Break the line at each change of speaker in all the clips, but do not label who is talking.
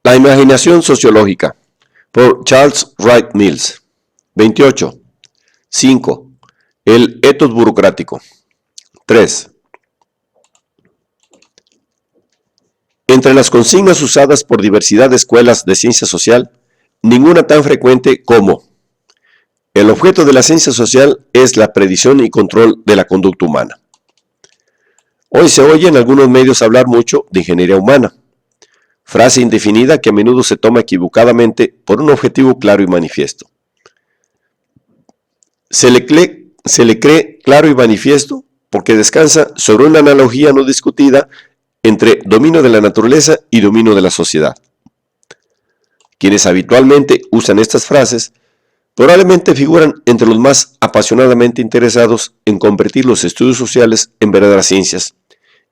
La imaginación sociológica, por Charles Wright Mills. 28. 5. El etos burocrático. 3. Entre las consignas usadas por diversidad de escuelas de ciencia social, ninguna tan frecuente como: el objeto de la ciencia social es la predicción y control de la conducta humana. Hoy se oye en algunos medios hablar mucho de ingeniería humana, frase indefinida que a menudo se toma equivocadamente por un objetivo claro y manifiesto. Se le cree claro y manifiesto porque descansa sobre una analogía no discutida entre dominio de la naturaleza y dominio de la sociedad. Quienes habitualmente usan estas frases probablemente figuran entre los más apasionadamente interesados en convertir los estudios sociales en verdaderas ciencias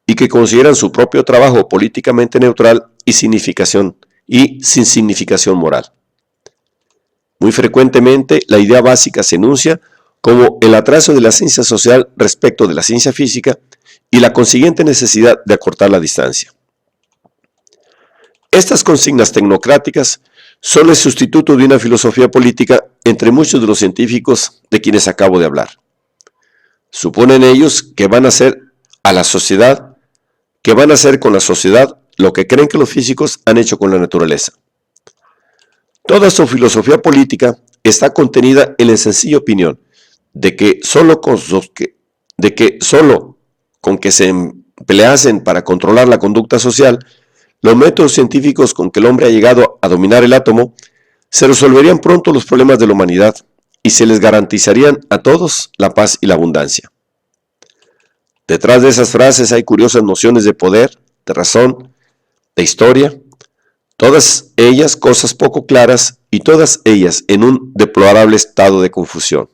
y que consideran su propio trabajo políticamente neutral y sin significación moral. Muy frecuentemente la idea básica se enuncia como el atraso de la ciencia social respecto de la ciencia física y la consiguiente necesidad de acortar la distancia. Estas consignas tecnocráticas son el sustituto de una filosofía política entre muchos de los científicos de quienes acabo de hablar. Suponen ellos que van a hacer con la sociedad lo que creen que los físicos han hecho con la naturaleza. Toda su filosofía política está contenida en la sencilla opinión de que solo con que se empleasen para controlar la conducta social, los métodos científicos con que el hombre ha llegado a dominar el átomo, se resolverían pronto los problemas de la humanidad y se les garantizarían a todos la paz y la abundancia. Detrás de esas frases hay curiosas nociones de poder, de razón, de historia, todas ellas cosas poco claras y todas ellas en un deplorable estado de confusión.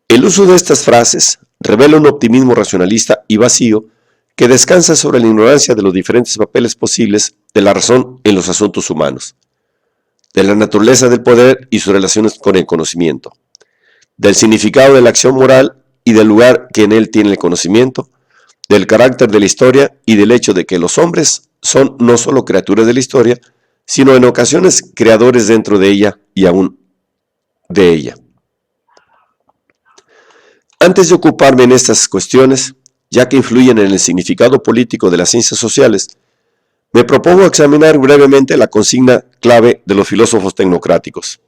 El uso de estas frases revela un optimismo racionalista y vacío que descansa sobre la ignorancia de los diferentes papeles posibles de la razón en los asuntos humanos, de la naturaleza del poder y sus relaciones con el conocimiento, del significado de la acción moral y del lugar que en él tiene el conocimiento, del carácter de la historia y del hecho de que los hombres son no solo criaturas de la historia, sino en ocasiones creadores dentro de ella y aún de ella. Antes de ocuparme en estas cuestiones, ya que influyen en el significado político de las ciencias sociales, me propongo examinar brevemente la consigna clave de los filósofos tecnocráticos,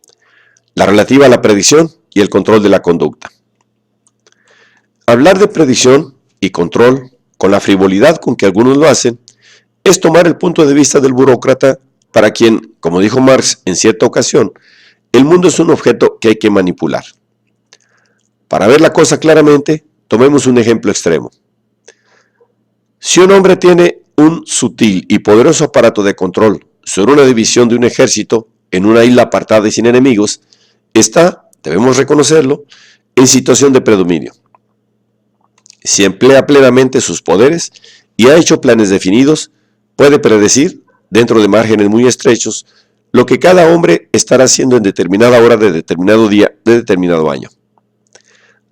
la relativa a la predicción y el control de la conducta. Hablar de predicción y control, con la frivolidad con que algunos lo hacen, es tomar el punto de vista del burócrata para quien, como dijo Marx en cierta ocasión, el mundo es un objeto que hay que manipular. Para ver la cosa claramente, tomemos un ejemplo extremo. Si un hombre tiene un sutil y poderoso aparato de control sobre una división de un ejército en una isla apartada y sin enemigos, está, debemos reconocerlo, en situación de predominio. Si emplea plenamente sus poderes y ha hecho planes definidos, puede predecir, dentro de márgenes muy estrechos, lo que cada hombre estará haciendo en determinada hora de determinado día de determinado año.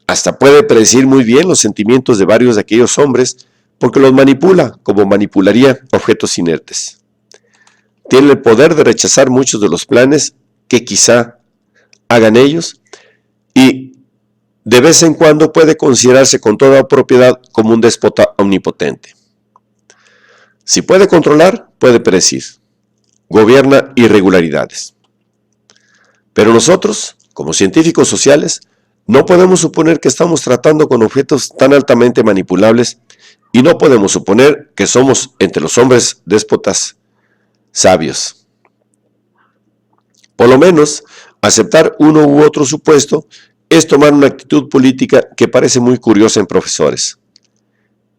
Hasta puede predecir muy bien los sentimientos de varios de aquellos hombres porque los manipula como manipularía objetos inertes. Tiene el poder de rechazar muchos de los planes que quizá hagan ellos y de vez en cuando puede considerarse con toda propiedad como un déspota omnipotente. Si puede controlar, puede predecir. Gobierna irregularidades. Pero nosotros, como científicos sociales, no podemos suponer que estamos tratando con objetos tan altamente manipulables y no podemos suponer que somos entre los hombres déspotas sabios. Por lo menos, aceptar uno u otro supuesto es tomar una actitud política que parece muy curiosa en profesores.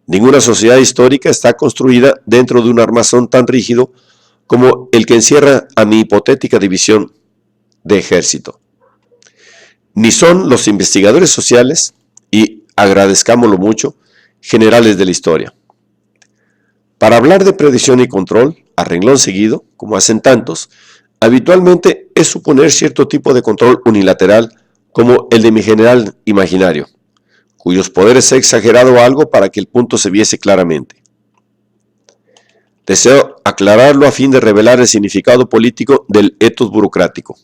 Ninguna sociedad histórica está construida dentro de un armazón tan rígido como el que encierra a mi hipotética división de ejército. Ni son los investigadores sociales, y agradezcámoslo mucho, generales de la historia. Para hablar de predicción y control, a renglón seguido, como hacen tantos, habitualmente es suponer cierto tipo de control unilateral como el de mi general imaginario, cuyos poderes he exagerado algo para que el punto se viese claramente. Deseo aclararlo a fin de revelar el significado político del etos burocrático.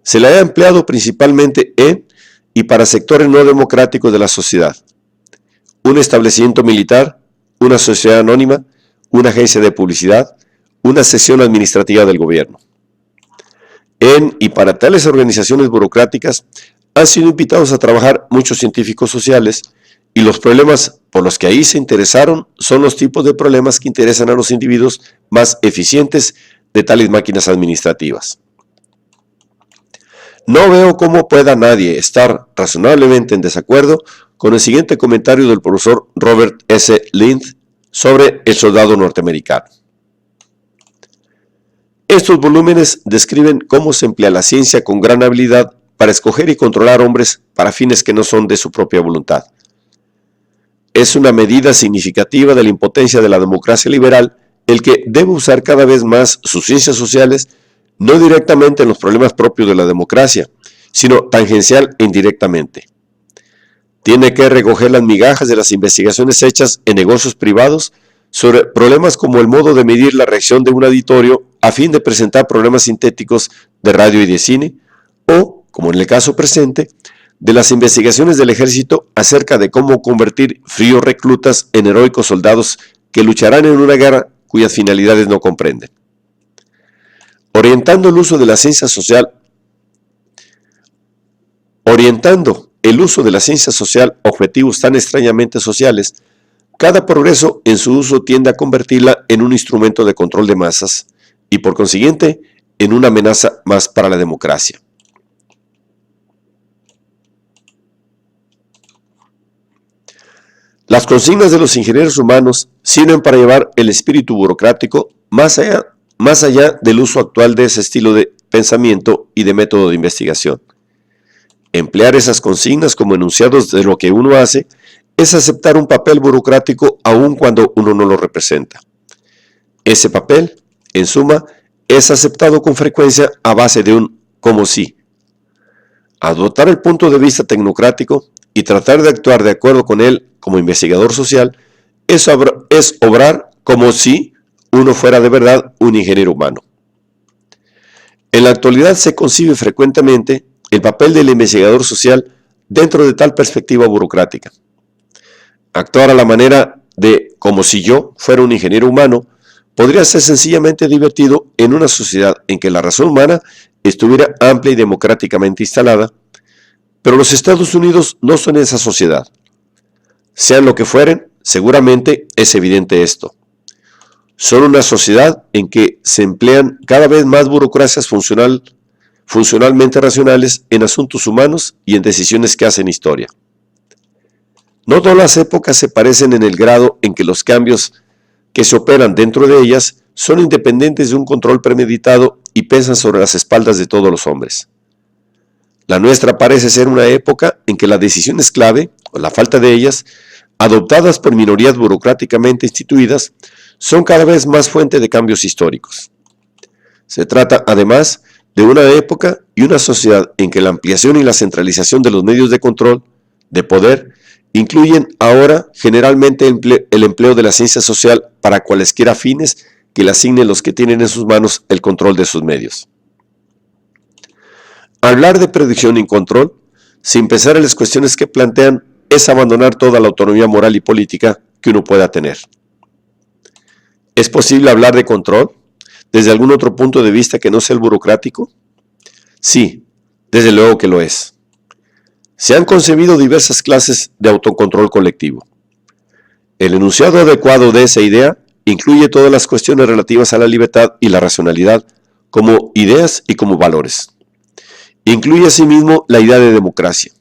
Se le ha empleado principalmente en y para sectores no democráticos de la sociedad. Un establecimiento militar, una sociedad anónima, una agencia de publicidad, una sección administrativa del gobierno. En y para tales organizaciones burocráticas han sido invitados a trabajar muchos científicos sociales y los problemas por los que ahí se interesaron son los tipos de problemas que interesan a los individuos más eficientes de tales máquinas administrativas. No veo cómo pueda nadie estar razonablemente en desacuerdo con el siguiente comentario del profesor Robert S. Lind sobre el soldado norteamericano. Estos volúmenes describen cómo se emplea la ciencia con gran habilidad para escoger y controlar hombres para fines que no son de su propia voluntad. Es una medida significativa de la impotencia de la democracia liberal el que debe usar cada vez más sus ciencias sociales no directamente en los problemas propios de la democracia, sino tangencial e indirectamente. Tiene que recoger las migajas de las investigaciones hechas en negocios privados sobre problemas como el modo de medir la reacción de un auditorio a fin de presentar programas sintéticos de radio y de cine, o, como en el caso presente, de las investigaciones del ejército acerca de cómo convertir fríos reclutas en heroicos soldados que lucharán en una guerra cuyas finalidades no comprenden. Orientando el uso de la ciencia social a objetivos tan extrañamente sociales, cada progreso en su uso tiende a convertirla en un instrumento de control de masas y, por consiguiente, en una amenaza más para la democracia. Las consignas de los ingenieros humanos sirven para llevar el espíritu burocrático más allá del uso actual de ese estilo de pensamiento y de método de investigación. Emplear esas consignas como enunciados de lo que uno hace es aceptar un papel burocrático aun cuando uno no lo representa. Ese papel, en suma, es aceptado con frecuencia a base de un como si. Adoptar el punto de vista tecnocrático y tratar de actuar de acuerdo con él como investigador social es obrar como si uno fuera de verdad un ingeniero humano. En la actualidad se concibe frecuentemente el papel del investigador social dentro de tal perspectiva burocrática. Actuar a la manera de como si yo fuera un ingeniero humano podría ser sencillamente divertido en una sociedad en que la razón humana estuviera amplia y democráticamente instalada, pero los Estados Unidos no son esa sociedad. Sean lo que fueren, seguramente es evidente esto. Son una sociedad en que se emplean cada vez más burocracias funcionalmente racionales en asuntos humanos y en decisiones que hacen historia. No todas las épocas se parecen en el grado en que los cambios que se operan dentro de ellas son independientes de un control premeditado y pesan sobre las espaldas de todos los hombres. La nuestra parece ser una época en que las decisiones clave, o la falta de ellas, adoptadas por minorías burocráticamente instituidas, son cada vez más fuente de cambios históricos. Se trata, además, de una época y una sociedad en que la ampliación y la centralización de los medios de control, de poder, incluyen ahora generalmente el empleo de la ciencia social para cualesquiera fines que le asignen los que tienen en sus manos el control de sus medios. Hablar de predicción y control, sin pensar en las cuestiones que plantean, es abandonar toda la autonomía moral y política que uno pueda tener. ¿Es posible hablar de control desde algún otro punto de vista que no sea el burocrático? Sí, desde luego que lo es. Se han concebido diversas clases de autocontrol colectivo. El enunciado adecuado de esa idea incluye todas las cuestiones relativas a la libertad y la racionalidad como ideas y como valores. Incluye asimismo la idea de democracia,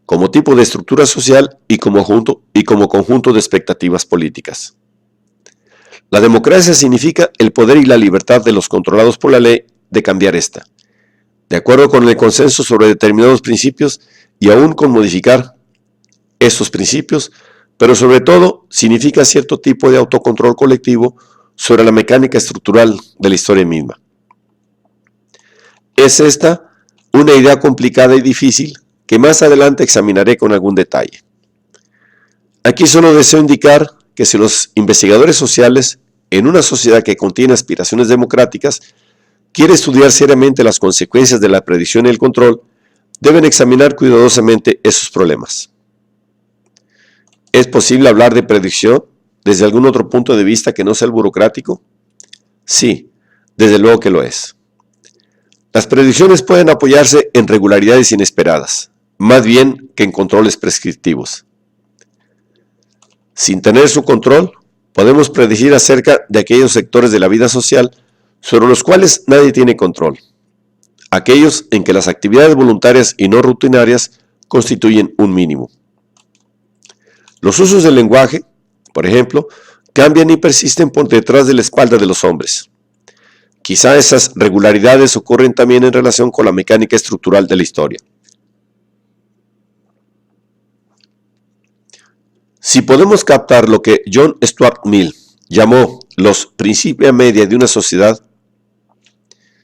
como tipo de estructura social y como conjunto de expectativas políticas. La democracia significa el poder y la libertad de los controlados por la ley de cambiar esta, de acuerdo con el consenso sobre determinados principios y aún con modificar estos principios, pero sobre todo significa cierto tipo de autocontrol colectivo sobre la mecánica estructural de la historia misma. Es esta una idea complicada y difícil que más adelante examinaré con algún detalle. Aquí solo deseo indicar que si los investigadores sociales en una sociedad que contiene aspiraciones democráticas, quiere estudiar seriamente las consecuencias de la predicción y el control, deben examinar cuidadosamente esos problemas. ¿Es posible hablar de predicción desde algún otro punto de vista que no sea el burocrático? Sí, desde luego que lo es. Las predicciones pueden apoyarse en regularidades inesperadas, más bien que en controles prescriptivos. Sin tener su control, podemos predecir acerca de aquellos sectores de la vida social sobre los cuales nadie tiene control, aquellos en que las actividades voluntarias y no rutinarias constituyen un mínimo. Los usos del lenguaje, por ejemplo, cambian y persisten por detrás de la espalda de los hombres. Quizá esas regularidades ocurren también en relación con la mecánica estructural de la historia. Si podemos captar lo que John Stuart Mill llamó los principia media de una sociedad,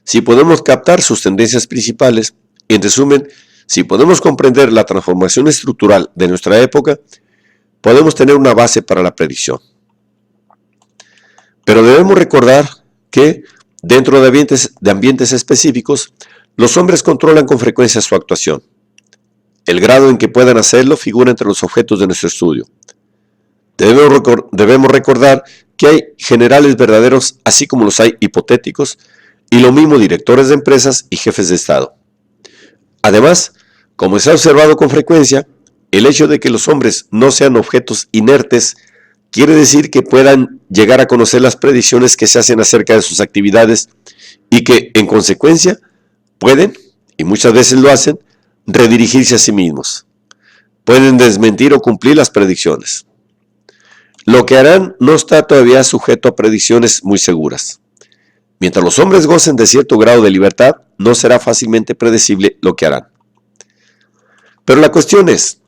si podemos captar sus tendencias principales, en resumen, si podemos comprender la transformación estructural de nuestra época, podemos tener una base para la predicción. Pero debemos recordar que, dentro de ambientes específicos, los hombres controlan con frecuencia su actuación. El grado en que puedan hacerlo figura entre los objetos de nuestro estudio. Debemos recordar que hay generales verdaderos, así como los hay hipotéticos, y lo mismo directores de empresas y jefes de Estado. Además, como se ha observado con frecuencia, el hecho de que los hombres no sean objetos inertes quiere decir que puedan llegar a conocer las predicciones que se hacen acerca de sus actividades y que, en consecuencia, pueden, y muchas veces lo hacen, redirigirse a sí mismos. Pueden desmentir o cumplir las predicciones. Lo que harán no está todavía sujeto a predicciones muy seguras. Mientras los hombres gocen de cierto grado de libertad, no será fácilmente predecible lo que harán. Pero la cuestión es,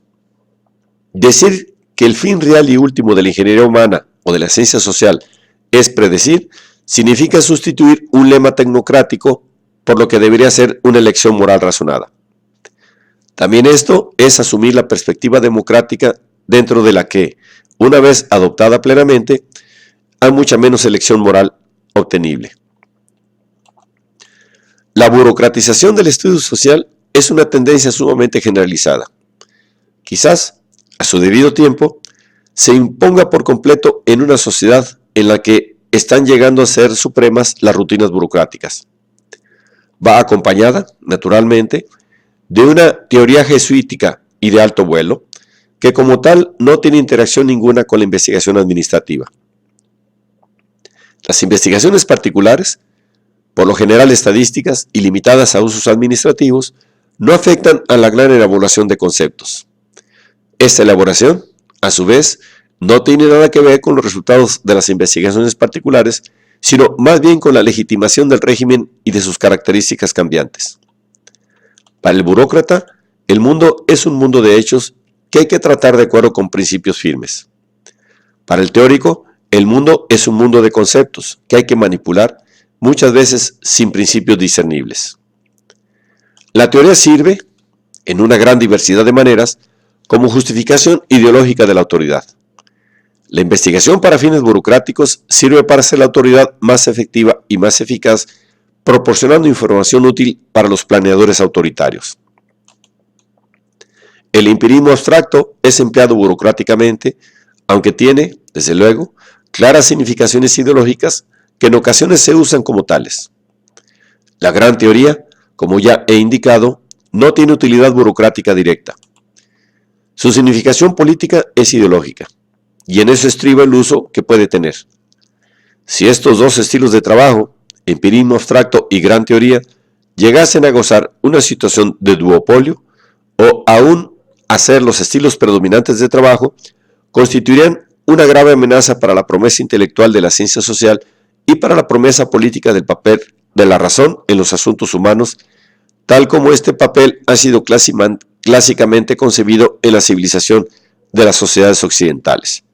decir que el fin real y último de la ingeniería humana o de la ciencia social es predecir, significa sustituir un lema tecnocrático por lo que debería ser una elección moral razonada. También esto es asumir la perspectiva democrática dentro de la que, una vez adoptada plenamente, hay mucha menos elección moral obtenible. La burocratización del estudio social es una tendencia sumamente generalizada. Quizás, a su debido tiempo, se imponga por completo en una sociedad en la que están llegando a ser supremas las rutinas burocráticas. Va acompañada, naturalmente, de una teoría jesuítica y de alto vuelo, que como tal no tiene interacción ninguna con la investigación administrativa. Las investigaciones particulares, por lo general estadísticas y limitadas a usos administrativos, no afectan a la gran elaboración de conceptos. Esta elaboración, a su vez, no tiene nada que ver con los resultados de las investigaciones particulares, sino más bien con la legitimación del régimen y de sus características cambiantes. Para el burócrata, el mundo es un mundo de hechos que hay que tratar de acuerdo con principios firmes. Para el teórico, el mundo es un mundo de conceptos que hay que manipular, muchas veces sin principios discernibles. La teoría sirve, en una gran diversidad de maneras, como justificación ideológica de la autoridad. La investigación para fines burocráticos sirve para hacer la autoridad más efectiva y más eficaz, proporcionando información útil para los planeadores autoritarios. El empirismo abstracto es empleado burocráticamente, aunque tiene, desde luego, claras significaciones ideológicas que en ocasiones se usan como tales. La gran teoría, como ya he indicado, no tiene utilidad burocrática directa. Su significación política es ideológica, y en eso estriba el uso que puede tener. Si estos dos estilos de trabajo, empirismo abstracto y gran teoría, llegasen a gozar una situación de duopolio, o aún a ser los estilos predominantes de trabajo, constituirían una grave amenaza para la promesa intelectual de la ciencia social y para la promesa política del papel de la razón en los asuntos humanos, tal como este papel ha sido clásicamente concebido en la civilización de las sociedades occidentales.